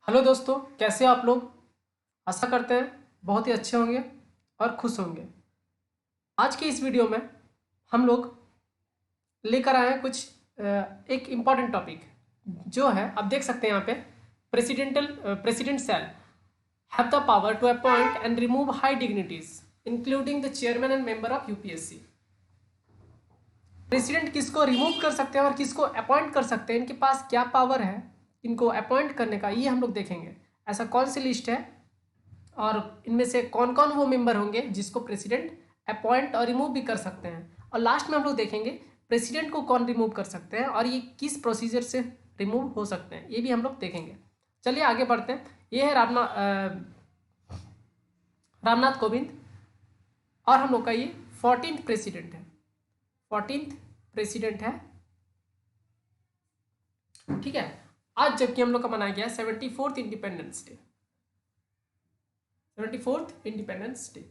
Hello दोस्तों, कैसे हो आप लोग। आशा करते हैं बहुत ही अच्छे होंगे और खुश होंगे। आज की इस वीडियो में हम लोग लेकर आए हैं कुछ एक इम्पॉर्टेंट टॉपिक जो है, आप देख सकते हैं यहाँ पे, president shall have the power to appoint and remove high dignities including the chairman and member of UPSC. President किसको रिमूव कर सकते हैं और किसको अपॉइंट कर सकते हैं, इनके पास क्या पावर है इनको अपॉइंट करने का, ये हम लोग देखेंगे। ऐसा कौन सी लिस्ट है और इनमें से कौन कौन वो मेंबर होंगे जिसको प्रेसिडेंट अपॉइंट और रिमूव भी कर सकते हैं। और लास्ट में हम लोग देखेंगे प्रेसिडेंट को कौन रिमूव कर सकते हैं और ये किस प्रोसीजर से रिमूव हो सकते हैं, ये भी हम लोग देखेंगे। चलिए आगे बढ़ते हैं। ये है रामनाथ कोविंद और हम लोग का ये 14th प्रेसिडेंट है। 14th प्रेसिडेंट है, ठीक है। आज जबकि हम लोग का मनाया गया 74th independence day. 74th independence day.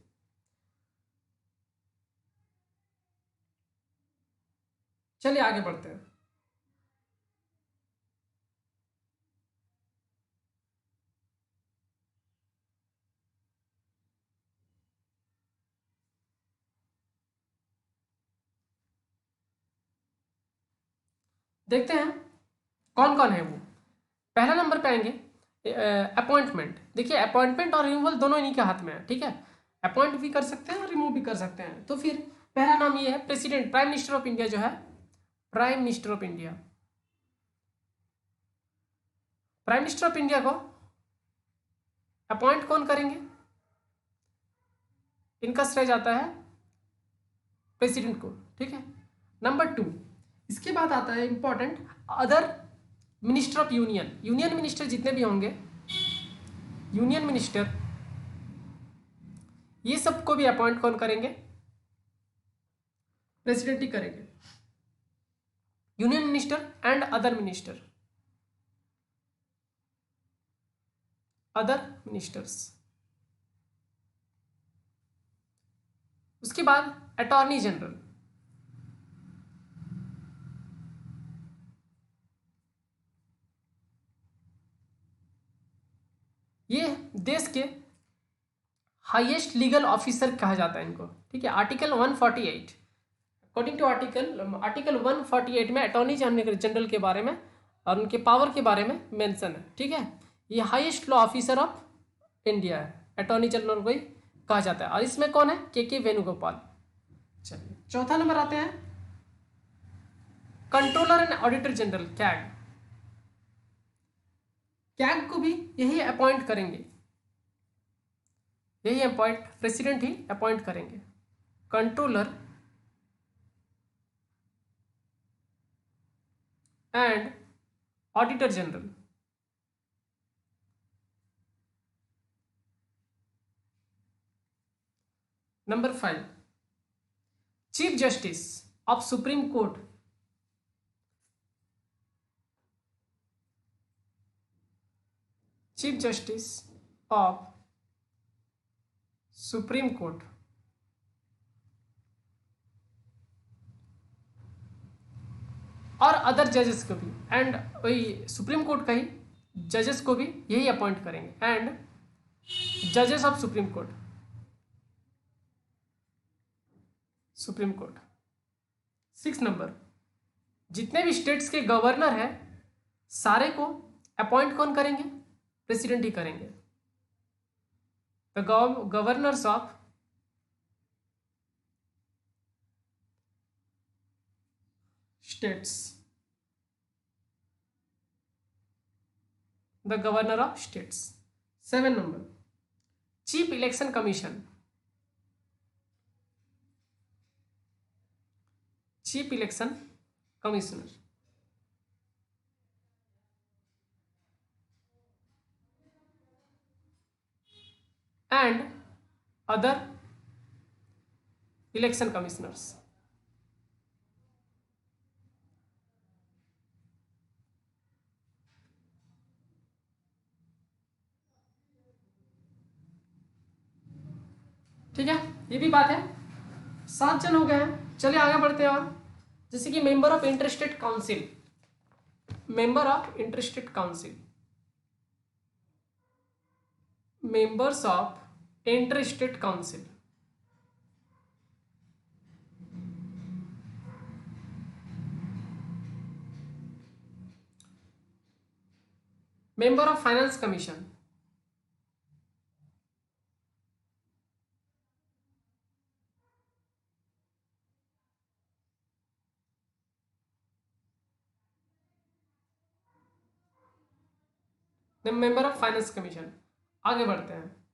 चलिए आगे बढ़ते हैं। देखते हैं कौन कौन है वो। पहला नंबर पे आएंगे अपॉइंटमेंट। देखिए अपॉइंटमेंट और रिमूवल दोनों इन्हीं के हाथ में है, ठीक है। अपॉइंट भी कर सकते हैं और रिमूव भी कर सकते हैं। तो फिर पहला नाम ये है president, prime minister of India जो है, prime minister of India. Prime minister of India को अपॉइंट कौन करेंगे, इनका श्रेय जाता है प्रेसिडेंट को, ठीक है। नंबर 2, इसके बाद आता है important other minister of union. Union minister जितने भी होंगे, यूनियन मिनिस्टर, ये सबको भी अपॉइंट कौन करेंगे, प्रेसिडेंट ही करेंगे। Union minister and other minister, other ministers. उसके बाद अटॉर्नी जनरल, ये देश के हाईएस्ट लीगल ऑफिसर कहा जाता है इनको, ठीक है। आर्टिकल 148, अकॉर्डिंग टू आर्टिकल 148 में अटॉर्नी जनरल के बारे में और उनके पावर के बारे में मेंशन है, ठीक है। ये highest law officer of India है, अटॉर्नी जनरल को ही कहा जाता है। और इसमें कौन है, के वेणुगोपाल। चलिए चौथा नंबर आते हैं controller and auditor general, CAG. CAG को भी यही अपॉइंट करेंगे, यही अपॉइंट, प्रेसिडेंट ही अपॉइंट करेंगे। Controller and auditor general. Number 5, chief justice of supreme court. Chief justice of supreme court. और अदर जजेस को भी, एंड वही सुप्रीम कोर्ट का ही जजेस को भी यही अपॉइंट करेंगे, एंड जजेस of supreme court, supreme court. 6 number, जितने भी स्टेट्स के गवर्नर हैं सारे को अपॉइंट कौन करेंगे, प्रेसिडेंट ही करेंगे। The governors of states, the governor of states. 7 number, chief election commission, chief election commissioner. And other election commissioners. ठीक है, ये भी बात है। 7 जन हो गए हैं। चलिए आगे बढ़ते हैं। और जैसे कि member of interested council, member of interested council, members of inter state council. Member of finance commission. Member of finance commission. आगे बढ़ते हैं।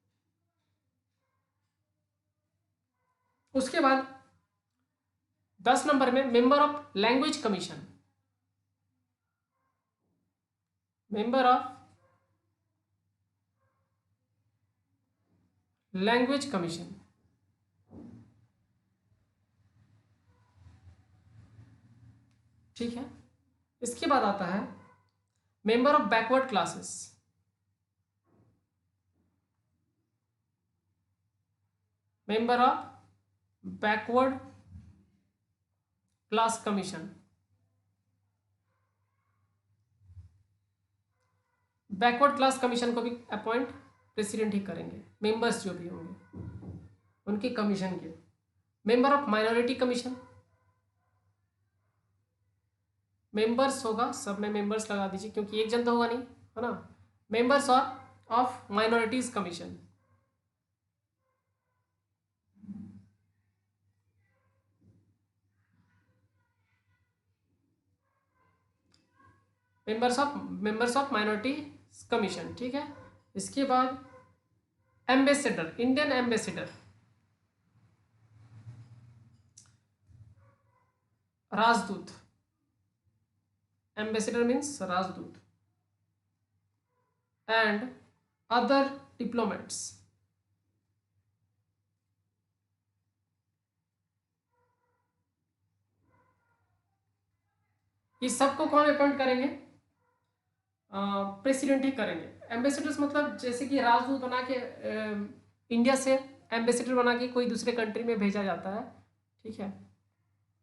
उसके बाद 10 नंबर में member of language commission. Member of language commission. ठीक है। इसके बाद आता है member of backward classes. Member of backward class commission. Backward class commission को भी अपॉइंट प्रेसिडेंट ही करेंगे, मेंबर्स जो भी होंगे उनके कमीशन के। Member of minority commission. Members होगा, सब में मेंबर्स लगा दीजिए क्योंकि एक जन तो होगा नहीं, है ना। Members of minorities commission. Members of minority commission. ठीक है। इसके बाद एम्बेसडर, इंडियन एम्बेसडर, राजदूत। एम्बेसडर मीन्स राजदूत। And other diplomats. इस सबको कौन अपॉइंट करेंगे? प्रेसिडेंट ही करेंगे। एम्बेसडर्स मतलब जैसे कि राजदूत बना के इंडिया से एम्बेसडर बना के कोई दूसरे कंट्री में भेजा जाता है। ठीक है,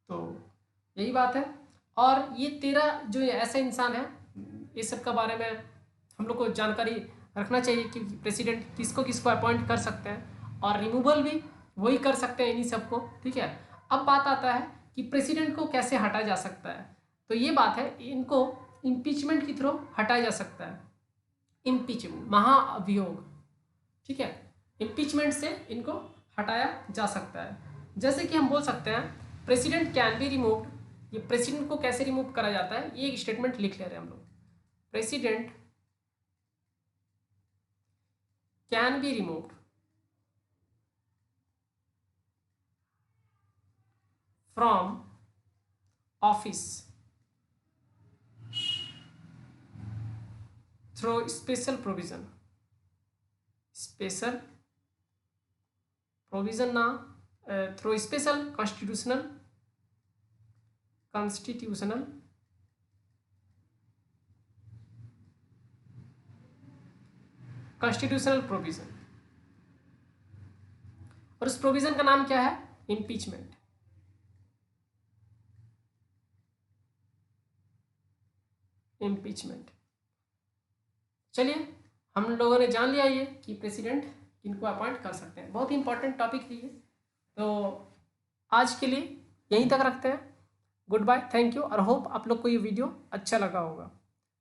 तो यही बात है। और ये 13 जो ऐसे इंसान है, इस सब के बारे में हम लोग को जानकारी रखना चाहिए कि प्रेसिडेंट किसको किसको अपॉइंट कर सकते हैं और रिमूवल भी वही कर सकते हैं इन्हीं सबको। ठीक है। अब बात आता है कि प्रेसिडेंट को कैसे हटाया जा सकता है। तो ये बात है, इनको इम्पीचमेंट के थ्रू हटाया जा सकता है। इम्पीचमेंट, महाअभियोग। ठीक है, इम्पीचमेंट से इनको हटाया जा सकता है। जैसे कि हम बोल सकते हैं प्रेसिडेंट कैन बी रिमूव्ड। ये प्रेसिडेंट को कैसे रिमूव करा जाता है, ये एक स्टेटमेंट लिख ले रहे हैं हम लोग। President can be removed from office through special provision ना through special constitutional प्रोविजन। और उस प्रोविजन का नाम क्या है? इम्पीचमेंट। चलिए, हम लोगों ने जान लिया ये कि प्रेसिडेंट किनको अपॉइंट कर सकते हैं। बहुत ही इंपॉर्टेंट टॉपिक है ये। तो आज के लिए यहीं तक रखते हैं। गुड बाय, थैंक यू, और होप आप लोग को ये वीडियो अच्छा लगा होगा।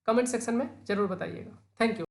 कमेंट सेक्शन में ज़रूर बताइएगा। Thank you.